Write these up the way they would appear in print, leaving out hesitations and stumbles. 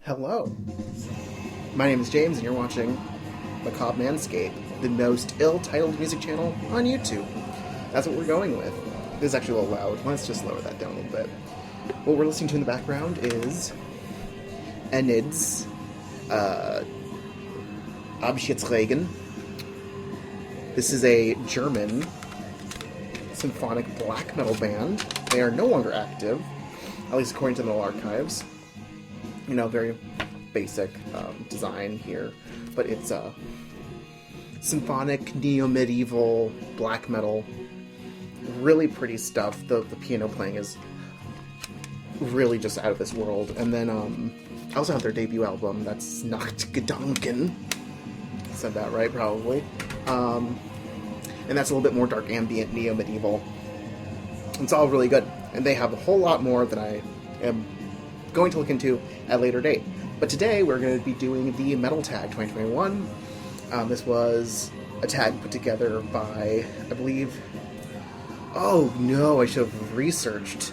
Hello, my name is James and you're watching Macabre Manscape, the most ill-titled music channel on YouTube. That's what we're going with. This is actually a little loud. Let's just lower that down a little bit. What we're listening to in the background is Agonist, Abschiedsregen. This is a German symphonic black metal band. They are no longer active, at least according to the archives. You know, very basic design here, but it's a symphonic neo-medieval black metal. Really pretty stuff. The piano playing is really just out of this world. And then I also have their debut album, that's Nachtgedanken. Said that right, probably. And that's a little bit more dark ambient neo-medieval. It's all really good, and they have a whole lot more that I am going to look into at a later date. But today we're going to be doing the Metal Tag 2021. This was a tag put together by, I believe... Oh no, I should have researched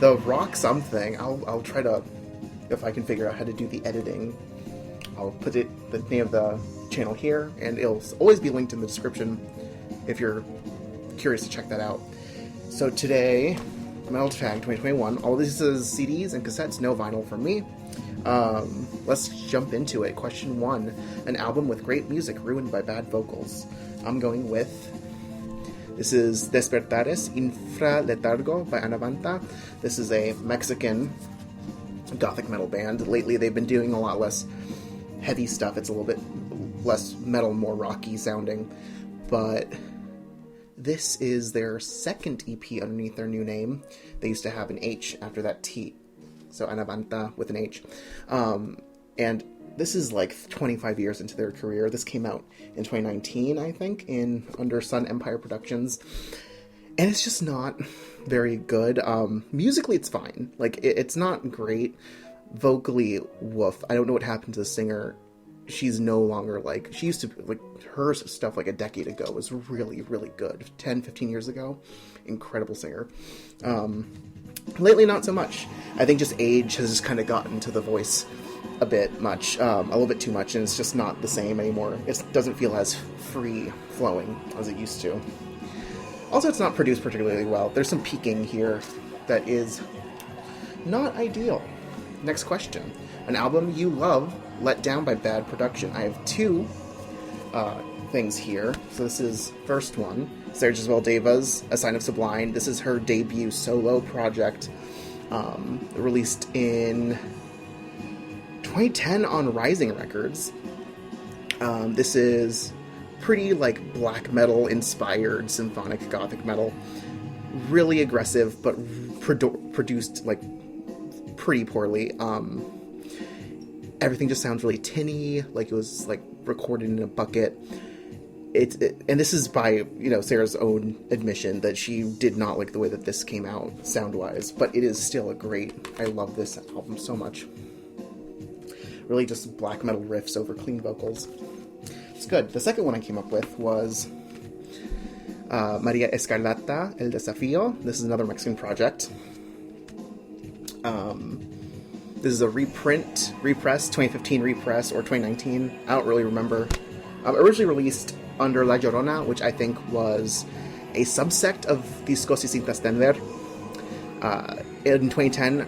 the rock something. I'll try to, if I can figure out how to do the editing, I'll put the name of the channel here, and it'll always be linked in the description if you're curious to check that out. So today, Metal Tag 2021, all this is CDs and cassettes, no vinyl from me. Let's jump into it. Question 1, an album with great music ruined by bad vocals. I'm going with... This is Despertares Infra Letargo by Anavanta. This is a Mexican gothic metal band. Lately they've been doing a lot less heavy stuff. It's a little bit less metal, more rocky sounding. But this is their second EP underneath their new name. They used to have an H after that T. So Anavanta with an H. And this is like 25 years into their career. This came out in 2019, I think, under Sun Empire Productions. And it's just not very good. Musically, it's fine. Like, it's not great. Vocally, woof. I don't know what happened to the singer. She's no longer, like... She used to... Like, her stuff, like, a decade ago was really, really good. 10, 15 years ago. Incredible singer. Lately, not so much. I think just age has just kind of gotten to the voice a bit much, a little bit too much, and it's just not the same anymore. It doesn't feel as free-flowing as it used to. Also, it's not produced particularly well. There's some peaking here that is not ideal. Next question. An album you love let down by bad production. I have two things here. So this is first one, Sarah Jezebel Deva's A Sign of Sublime. This is her debut solo project, released in 2010 on Rising Records. This is pretty, like, black metal inspired symphonic gothic metal. Really aggressive, but produced, like, pretty poorly. Everything just sounds really tinny, like it was, like, recorded in a bucket. And this is by, Sarah's own admission that she did not like the way that this came out sound-wise, but it is still I love this album so much. Really just black metal riffs over clean vocals. It's good. The second one I came up with was Maria Escarlata, El Desafío. This is another Mexican project. This is a repress, 2015 repress, or 2019. I don't really remember. Originally released under La Llorona, which I think was a subsect of Discos y Cintas Tender. In 2010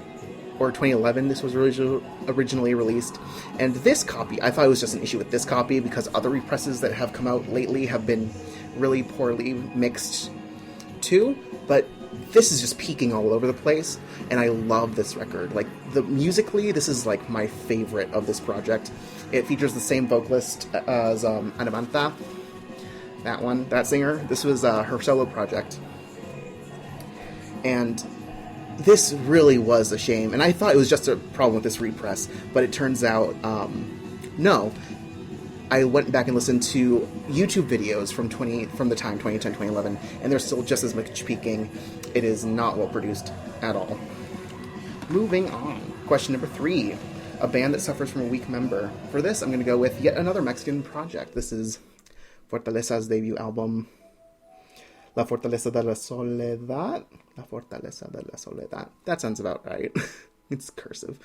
or 2011, this was originally released. And this copy, I thought it was just an issue with this copy, because other represses that have come out lately have been really poorly mixed too. But this is just peaking all over the place, and I love this record. Like, musically, this is, like, my favorite of this project. It features the same vocalist as Anavanta, that singer. This was her solo project. And this really was a shame, and I thought it was just a problem with this repress, but it turns out, no. I went back and listened to YouTube videos from the time 2010, 2011, and there's still just as much peaking. It is not well produced at all. Moving on. Question number 3. A band that suffers from a weak member. For this, I'm going to go with yet another Mexican project. This is Fortaleza's debut album, La Fortaleza de la Soledad. La Fortaleza de la Soledad. That sounds about right. It's cursive.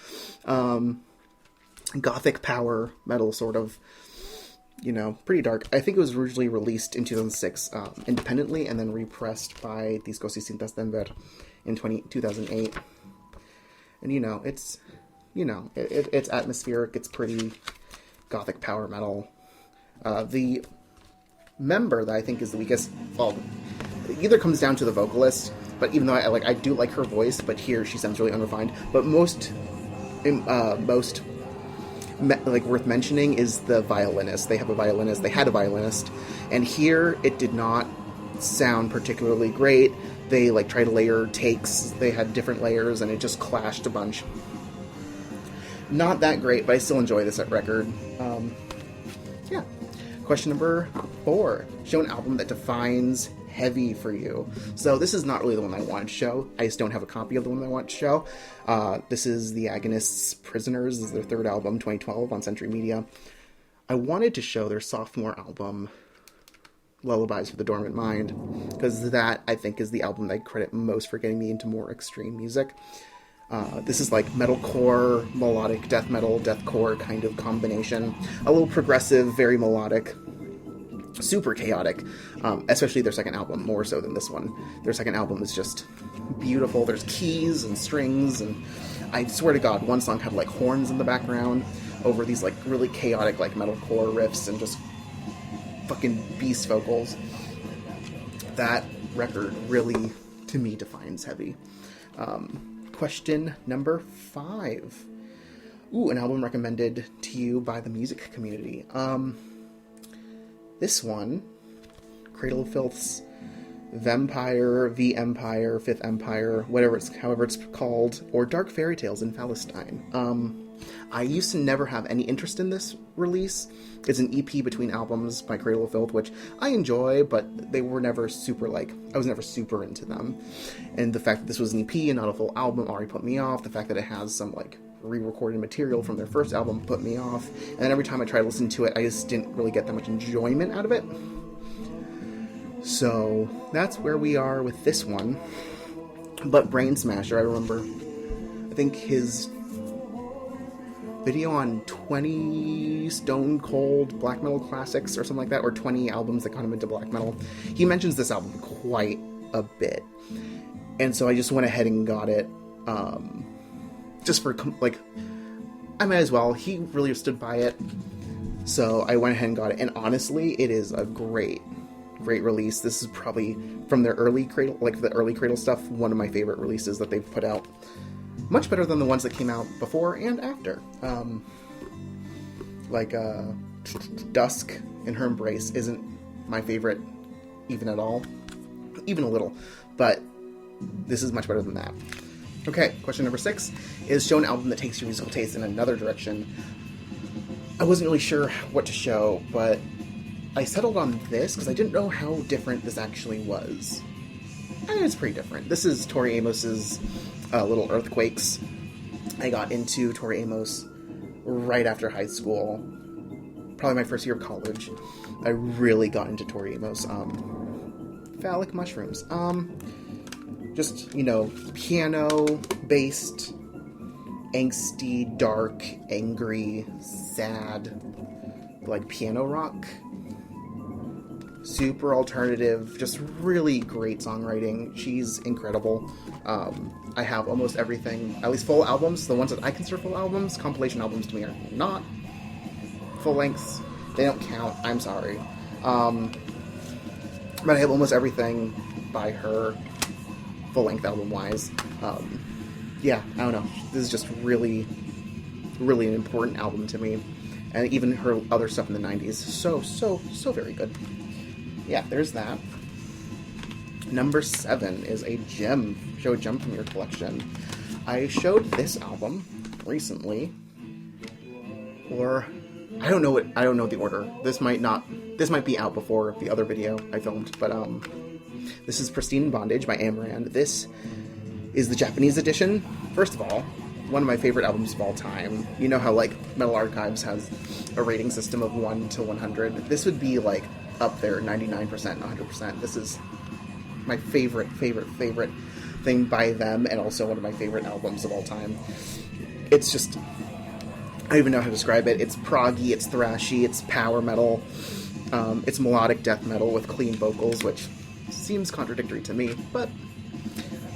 gothic power metal sort of, pretty dark. I think it was originally released in 2006 independently and then repressed by Discos y Cintas Denver in 2008. And, it's atmospheric, it's pretty gothic power metal. The member that I think is the weakest, well, it either comes down to the vocalist, but even though I do like her voice, but here she sounds really unrefined. But most worth mentioning is the violinist. They had a violinist, and here it did not sound particularly great. They tried to layer takes. They had different layers, and it just clashed a bunch. Not that great, but I still enjoy this record. Yeah. Question number 4. Show an album that defines heavy for you. So this is not really the one I want to show. I just don't have a copy of the one I want to show. This is the Agonist's Prisoners. This is their 3rd album, 2012, on Century Media. I wanted to show their sophomore album, Lullabies for the Dormant Mind, because that, I think, is the album that I credit most for getting me into more extreme music. This is metalcore, melodic death metal, deathcore kind of combination. A little progressive, very melodic, super chaotic, especially their second album, more so than this one. Their second album is just beautiful. There's keys and strings, and I swear to God, one song had horns in the background over these really chaotic metalcore riffs and just fucking beast vocals. That record really, to me, defines heavy. Question number 5. Ooh, an album recommended to you by the music community. This one, Cradle of Filth's Vampire, V Empire, Fifth Empire, however it's called, or Dark Fairy Tales in Palestine. I used to never have any interest in this release. It's an EP between albums by Cradle of Filth, which I enjoy, but they were never super, I was never super into them. And the fact that this was an EP and not a full album already put me off. The fact that it has some, re-recorded material from their first album put me off. And then every time I tried to listen to it, I just didn't really get that much enjoyment out of it. So, that's where we are with this one. But Brain Smasher, I remember, I think his video on 20 Stone Cold black metal classics or something like that, or 20 albums that got him into black metal. He mentions this album quite a bit. And so I just went ahead and got it, just for, I might as well. He really stood by it. So I went ahead and got it. And honestly, it is a great release. This is probably, from their early Cradle, the early Cradle stuff, one of my favorite releases that they've put out. Much better than the ones that came out before and after. Dusk in Her Embrace isn't my favorite even at all. Even a little. But this is much better than that. Okay, question number 6 is show an album that takes your musical taste in another direction. I wasn't really sure what to show, but I settled on this because I didn't know how different this actually was. And it's pretty different. This is Tori Amos's Little Earthquakes. I got into Tori Amos right after high school. Probably my first year of college. I really got into Tori Amos. Phallic Mushrooms. Just, piano-based, angsty, dark, angry, sad, piano rock. Super alternative, just really great songwriting. She's incredible. I have almost everything, at least full albums. The ones that I consider full albums, compilation albums to me are not full lengths. They don't count. I'm sorry. But I have almost everything by her, full length album wise. Yeah, I don't know. This is just really, really an important album to me. And even her other stuff in the 90s. So very good. Yeah, there's that. Number 7 is a gem. Show a gem from your collection. I showed this album recently, or I don't know the order. This might be out before the other video I filmed, but this is Pristine in Bondage by Amaranth. This is the Japanese edition. First of all, one of my favorite albums of all time. You know how Metal Archives has a rating system of 1 to 100. This would be up there, 99%, 100%. This is my favorite thing by them, and also one of my favorite albums of all time. It's just don't even know how to describe it. It's proggy, it's thrashy, it's power metal, it's melodic death metal with clean vocals, which seems contradictory to me, but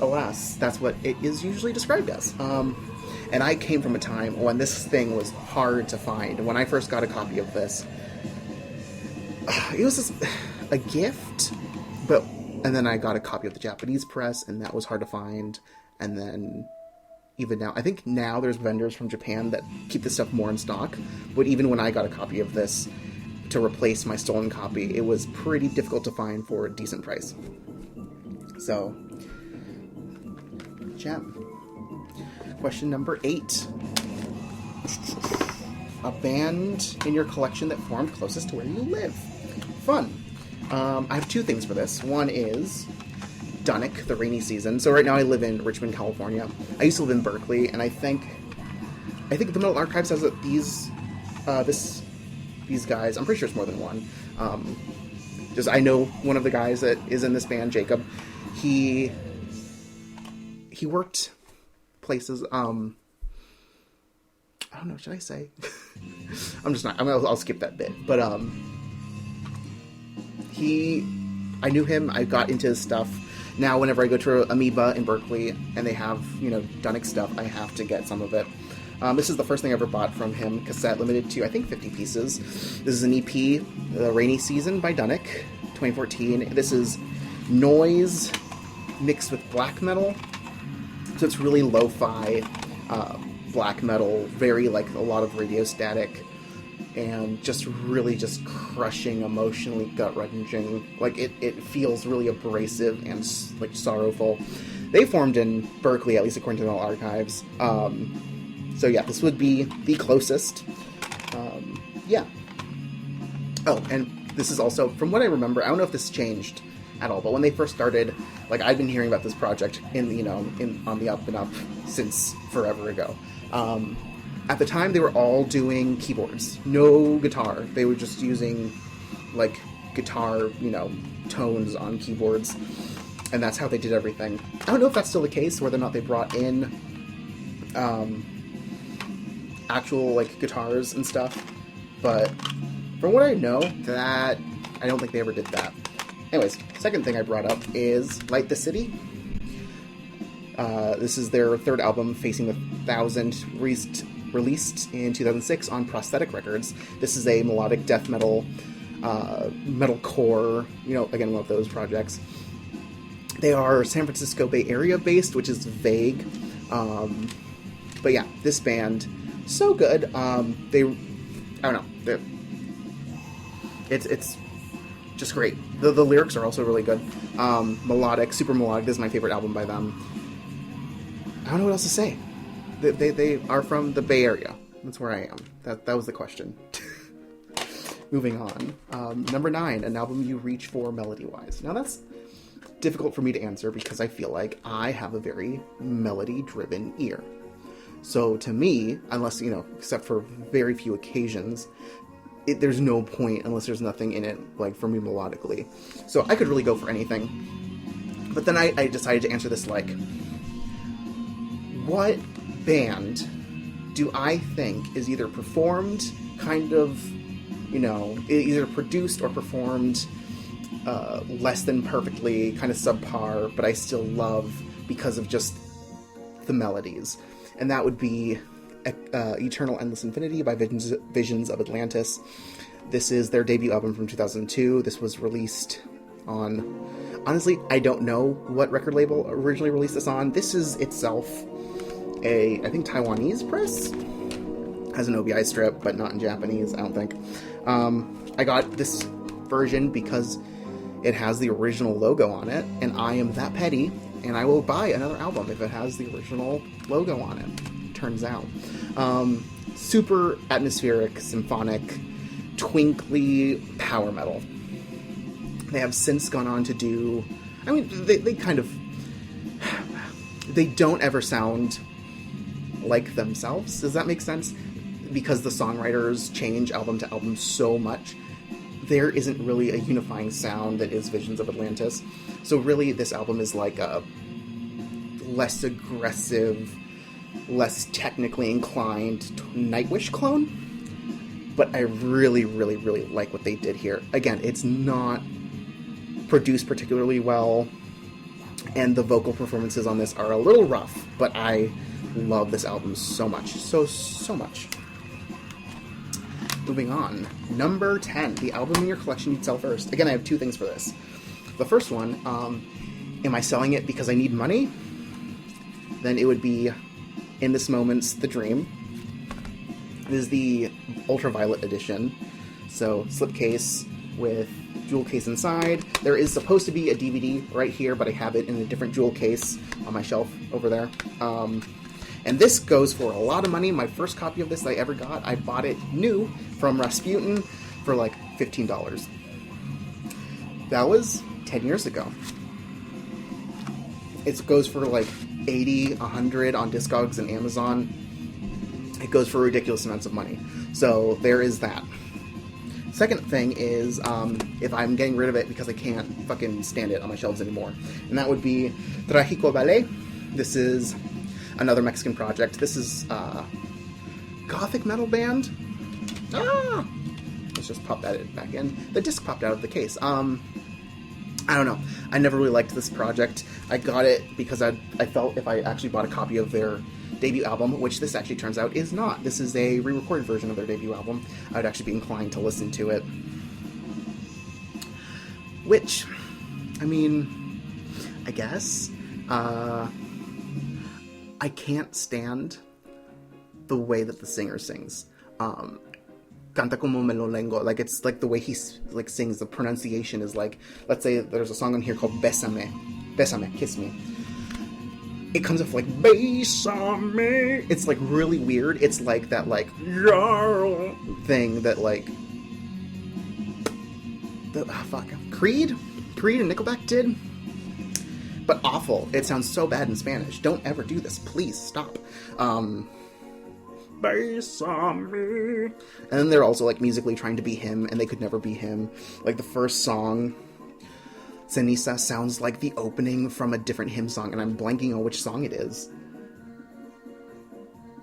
alas, that's what it is usually described as. And I came from a time when this thing was hard to find. When I first got a copy of this, it was just a gift, and then I got a copy of the Japanese press, and that was hard to find, and then even now, I think now there's vendors from Japan that keep this stuff more in stock, but even when I got a copy of this to replace my stolen copy, it was pretty difficult to find for a decent price. So, gem. Question number 8. A band in your collection that formed closest to where you live. Fun. I have 2 things for this. One is Dunnick, the rainy season. So right now I live in Richmond, California. I used to live in Berkeley, and I think the Metal Archives has these guys. I'm pretty sure it's more than one. I know one of the guys that is in this band, Jacob. He worked places. I don't know. Should I say? I'm just not. I'll skip that bit. But I knew him. I got into his stuff. Now, whenever I go to Amoeba in Berkeley and they have, Dunnick stuff, I have to get some of it. This is the first thing I ever bought from him, cassette, limited to, I think, 50 pieces. This is an EP, The Rainy Season by Dunnick, 2014. This is noise mixed with black metal. So it's really lo-fi black metal, very, like, a lot of radio static, and just really just crushing, emotionally gut-wrenching. Like, it feels really abrasive and, like, sorrowful. They formed in Berkeley, at least according to the archives. So yeah, this would be the closest. Yeah. Oh, and this is also, from what I remember, I don't know if this changed at all, but when they first started, like, I've been hearing about this project on the up and up since forever ago. At the time, they were all doing keyboards, no guitar. They were just using, like, guitar, tones on keyboards, and that's how they did everything. I don't know if that's still the case, whether or not they brought in actual, like, guitars and stuff, but from what I know, that I don't think they ever did that. Anyways, second thing I brought up is Light the City. This is their 3rd album, Facing the 1000, released in 2006 on Prosthetic Records. This is a melodic death metal, metalcore, again, one of those projects. They are San Francisco Bay Area based, which is vague. But yeah, this band, so good. I don't know. It's just great. The lyrics are also really good. Melodic, super melodic. This is my favorite album by them. I don't know what else to say. They are from the Bay Area. That's where I am. That was the question. Moving on. Number 9, an album you reach for melody-wise. Now that's difficult for me to answer because I feel like I have a very melody-driven ear. So to me, unless, except for very few occasions, there's no point unless there's nothing in it, like, for me melodically. So I could really go for anything. But then I decided to answer this like, what band do I think is either performed kind of, either produced or performed less than perfectly, kind of subpar, but I still love because of just the melodies? And that would be Eternal Endless Infinity by Visions of Atlantis. This is their debut album from 2002. This was released on... Honestly, I don't know what record label originally released this on. This is itself I think, Taiwanese press. Has an OBI strip, but not in Japanese, I don't think. I got this version because it has the original logo on it, and I am that petty, and I will buy another album if it has the original logo on it, turns out. Super atmospheric, symphonic, twinkly power metal. They have since gone on to do... I mean, they kind of... They don't ever sound like themselves. Does that make sense? Because the songwriters change album to album so much, there isn't really a unifying sound that is Visions of Atlantis. So really, this album is like a less aggressive, less technically inclined Nightwish clone. But I really, really, really like what they did here. Again, it's not produced particularly well, and the vocal performances on this are a little rough, but I love this album so much. So much. Moving on. Number 10. The album in your collection you'd sell first. Again, I have two things for this. The first one, am I selling it because I need money? Then it would be In This Moment's The Dream. This is the Ultraviolet edition. So, slipcase with jewel case inside. There is supposed to be a DVD right here, but I have it in a different jewel case on my shelf over there. And this goes for a lot of money. My first copy of this I ever got, I bought it new from Rasputin for like $15. That was 10 years ago. It goes for like $80, $100 on Discogs and Amazon. It goes for ridiculous amounts of money. So there is that. Second thing is, if I'm getting rid of it because I can't fucking stand it on my shelves anymore. And that would be Tragico Ballet. This is another Mexican project. This is a gothic metal band. Let's just pop that back in. The disc popped out of the case. I don't know. I never really liked this project. I got it because I felt if I actually bought a copy of their debut album, which this actually turns out is not. This is a re-recorded version of their debut album. I would actually be inclined to listen to it. Which, I mean, I guess, I can't stand the way that the singer sings. Canta como me lo lengo. Like, it's like the way he like sings, the pronunciation is like, let's say there's a song on here called Bésame. Bésame, kiss me. It comes off like, Bésame. It's like really weird. It's like that like, thing that like, Creed and Nickelback did. But awful. It sounds so bad in Spanish. Don't ever do this. Please stop. Bésame. And then they're also like musically trying to be him, and they could never be him. Like the first song, Ceniza, sounds like the opening from a different hymn song, and I'm blanking on which song it is.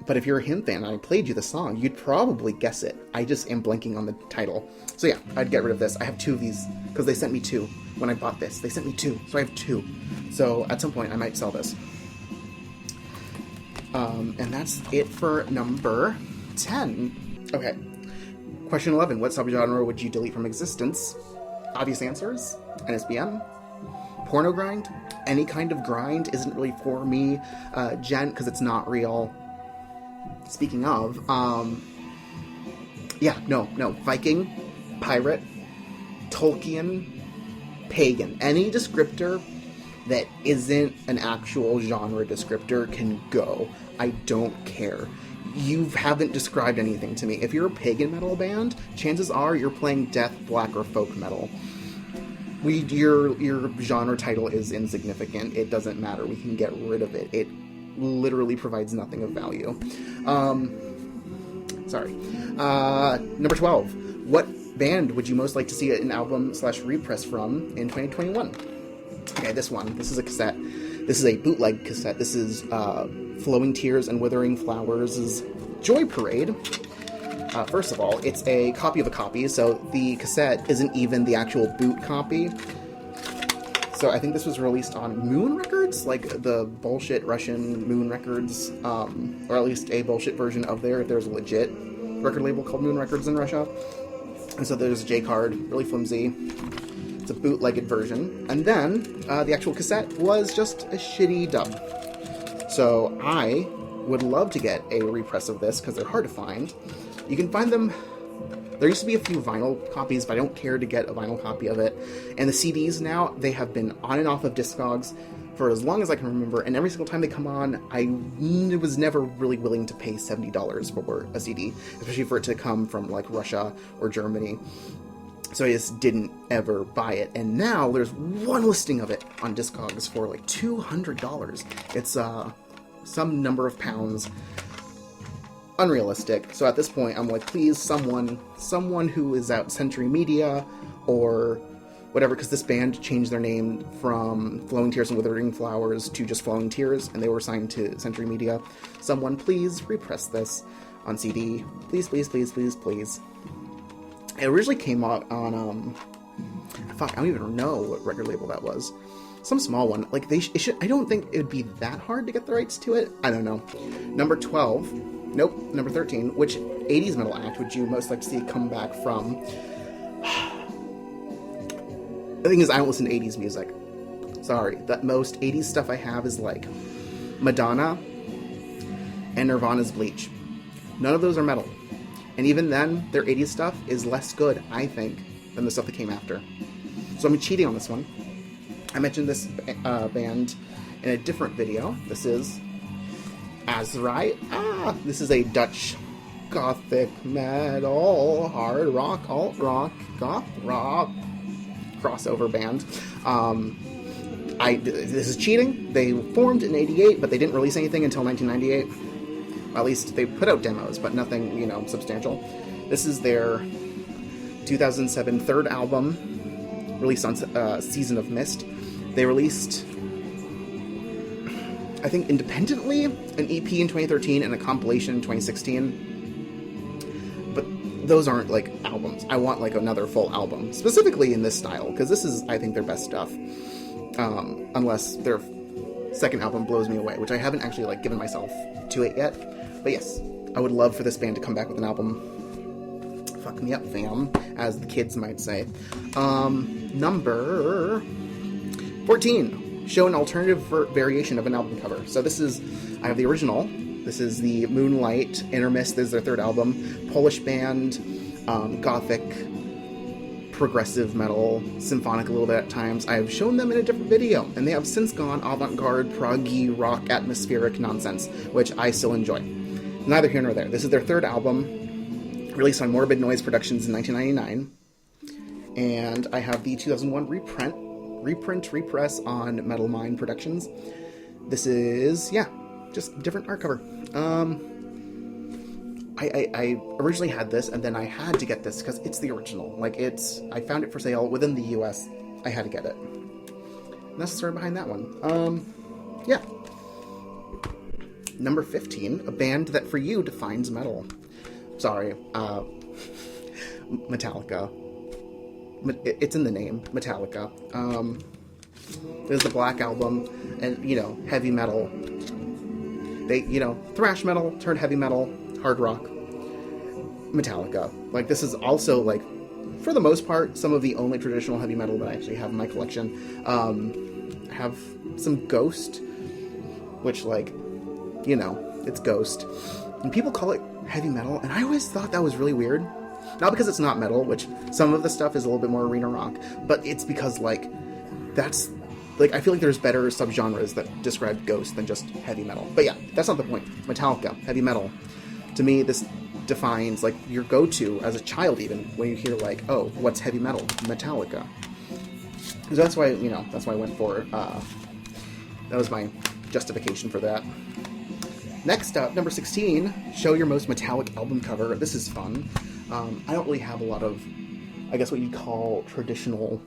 But if you're a hymn fan and I played you the song, you'd probably guess it. I just am blanking on the title. So yeah, I'd get rid of this. I have two of these, because they sent me two when I bought this. They sent me two, so I have two. So at some point I might sell this. And that's it for number 10. Okay. Question 11. What subgenre would you delete from existence? Obvious answers. NSBM. Porno grind. Any kind of grind isn't really for me. Gent, because it's not real. Speaking of, no. Viking, pirate, Tolkien, pagan. Any descriptor that isn't an actual genre descriptor can go. I don't care. You haven't described anything to me. If you're a pagan metal band, chances are you're playing death, black, or folk metal. Your genre title is insignificant. It doesn't matter. We can get rid of it. It literally provides nothing of value. Number 12. What band would you most like to see an album/repress from in 2021? Okay, this one. This is a cassette. This is a bootleg cassette. This is Flowing Tears and Withering Flowers' Joy Parade. First of all, it's a copy of a copy, so the cassette isn't even the actual boot copy. So I think this was released on Moon Records, like the bullshit Russian Moon Records, or at least a bullshit version of there's a legit record label called Moon Records in Russia. And so there's a J-card, really flimsy. It's a bootlegged version. And then the actual cassette was just a shitty dub. So I would love to get a repress of this because they're hard to find. You can find them. There used to be a few vinyl copies, but I don't care to get a vinyl copy of it. And the CDs now, they have been on and off of Discogs for as long as I can remember, and every single time they come on, I was never really willing to pay $70 for a CD, especially for it to come from like Russia or Germany. So I just didn't ever buy it. And now there's one listing of it on Discogs for like $200. It's some number of pounds. Unrealistic. So at this point, I'm like, please, someone who is at Century Media or whatever, because this band changed their name from Flowing Tears and Withering Flowers to just Flowing Tears, and they were signed to Century Media. Someone please repress this on CD. Please, please, please, please, please. It originally came out on, fuck, I don't even know what record label that was. Some small one. Like, I don't think it would be that hard to get the rights to it. I don't know. Number 12. Nope. Number 13. Which 80s metal act would you most like to see come back from? The thing is, I don't listen to 80s music. Sorry. The most 80s stuff I have is, like, Madonna and Nirvana's Bleach. None of those are metal. And even then, their 80s stuff is less good, I think, than the stuff that came after. So I'm cheating on this one. I mentioned this band in a different video. This is Azrai. This is a Dutch gothic metal, hard rock, alt rock, goth rock crossover band. This is cheating. They formed in '88, but they didn't release anything until 1998. At least they put out demos, but nothing, substantial. This is their 2007 third album, released on Season of Mist. They released, I think, independently, an EP in 2013 and a compilation in 2016. But those aren't, like, albums. I want, like, another full album, specifically in this style, because this is, I think, their best stuff. Unless their second album blows me away, which I haven't actually, like, given myself to it yet. But yes, I would love for this band to come back with an album. Fuck me up, fam, as the kids might say. Number 14. Show an alternative variation of an album cover. So I have the original. This is the Moonlight Intermist. This is their third album. Polish band, gothic, progressive metal, symphonic a little bit at times. I have shown them in a different video, and they have since gone avant-garde, proggy, rock, atmospheric nonsense, which I still enjoy. Neither here nor there. This is their third album, released on Morbid Noise Productions in 1999. And I have the 2001 repress on Metal Mind Productions. This is, just different art cover. I originally had this, and then I had to get this because it's the original. Like, I found it for sale within the US. I had to get it. And that's the story behind that one. Number 15, a band that for you defines metal. Sorry, Metallica. It's in the name, Metallica. There's the Black Album, and, heavy metal. They, thrash metal turned heavy metal, hard rock. Metallica. Like, this is also, like, for the most part, some of the only traditional heavy metal that I actually have in my collection. I have some Ghost, which, like, it's Ghost. And people call it heavy metal, and I always thought that was really weird. Not because it's not metal, which some of the stuff is a little bit more arena rock, but it's because, like, that's, like, I feel like there's better subgenres that describe Ghost than just heavy metal. But yeah, that's not the point. Metallica, heavy metal. To me, this defines, like, your go-to as a child, even, when you hear, like, oh, what's heavy metal? Metallica. So that's why, that's why I went for, that was my justification for that. Next up, number 16, show your most metallic album cover. This is fun. I don't really have a lot of, I guess what you'd call traditionally,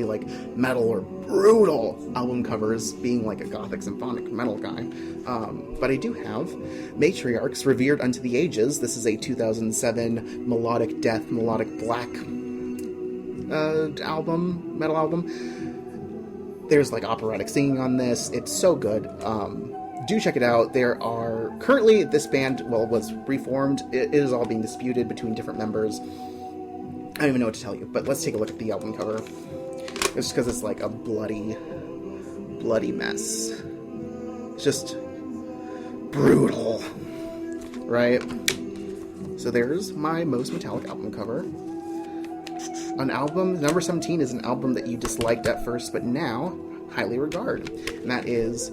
like, metal or brutal album covers, being like a gothic symphonic metal guy. But I do have Matriarchs Revered Unto the Ages. This is a 2007 melodic death, melodic black metal album. There's, like, operatic singing on this. It's so good. Do check it out. There are currently, this band, was reformed. It is all being disputed between different members. I don't even know what to tell you, but let's take a look at the album cover. It's just because it's like a bloody mess. It's just brutal, right? So there's my most metallic album cover. An album, number 17 is an album that you disliked at first, but now highly regard. And that is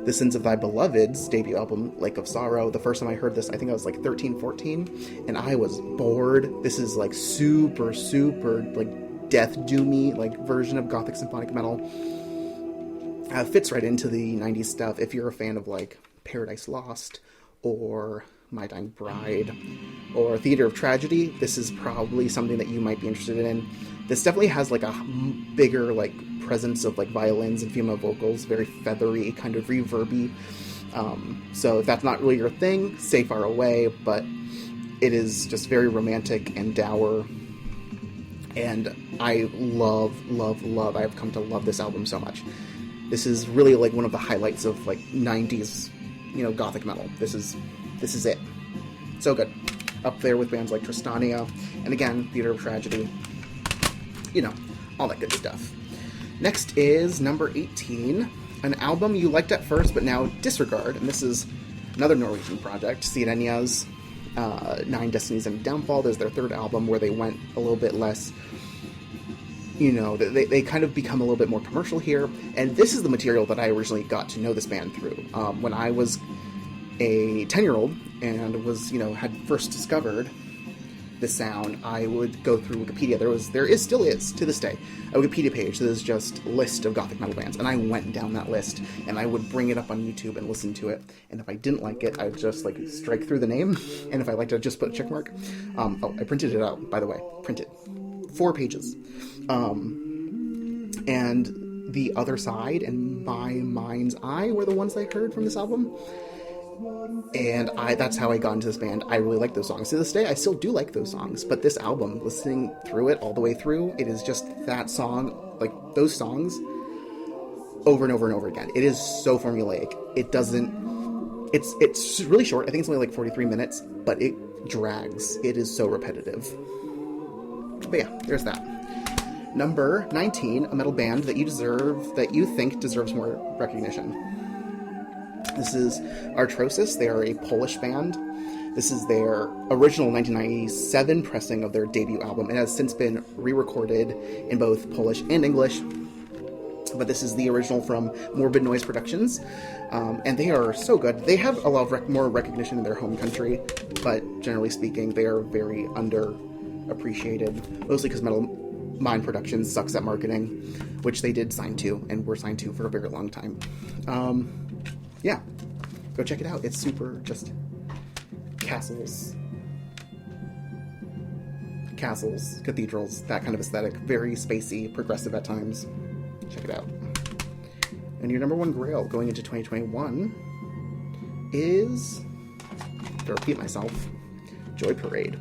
The Sins of Thy Beloved's debut album, Lake of Sorrow. The first time I heard this, I think I was like 13, 14, and I was bored. This is like super, like, death doomy, like, version of gothic symphonic metal. Fits right into the 90s stuff if you're a fan of, like, Paradise Lost or My Dying Bride. or Theater of Tragedy, this is probably something that you might be interested in. This definitely has like a bigger like presence of like violins and female vocals, very feathery, kind of reverby. So if that's not really your thing, stay far away, but it is just very romantic and dour. And I I've come to love this album so much. This is really like one of the highlights of like 90s, gothic metal. This is it. So good. Up there with bands like Tristania, and again, Theater of Tragedy. All that good stuff. Next is number 18, an album you liked at first but now disregard, and this is another Norwegian project, Sirenya's Nine Destinies and Downfall. There's their third album where they went a little bit less, they kind of become a little bit more commercial here, and this is the material that I originally got to know this band through. When I was a 10-year-old and was, had first discovered the sound, I would go through Wikipedia. There still is to this day a Wikipedia page that is just a list of gothic metal bands, and I went down that list and I would bring it up on YouTube and listen to it, and if I didn't like it, I'd just like strike through the name, and if I liked it, I'd just put a check mark. I printed it out, by the way. Printed 4 pages. And The Other Side and My Mind's Eye were the ones I heard from this album. And that's how I got into this band. I really like those songs. To this day, I still do like those songs. But this album, listening through it all the way through, it is just that song, like those songs, over and over and over again. It is so formulaic. It doesn't... It's really short. I think it's only like 43 minutes, but it drags. It is so repetitive. But yeah, there's that. Number 19, a metal band that you think deserves more recognition. This is Artrosis. They are a Polish band. This is their original 1997 pressing of their debut album. It has since been re-recorded in both Polish and English, but this is the original from Morbid Noise Productions, and they are so good. They have a lot of more recognition in their home country, but generally speaking, they are very underappreciated, mostly because Metal Mind Productions sucks at marketing, which they did sign to, and were signed to for a very long time. Yeah, go check it out. It's super just castles, cathedrals, that kind of aesthetic. Very spacey, progressive at times. Check it out. And your number one grail going into 2021 is, to repeat myself, Joy Parade.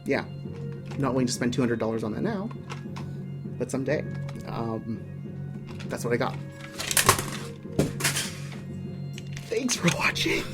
Yeah, not willing to spend $200 on that now, but someday. That's what I got. Thanks for watching.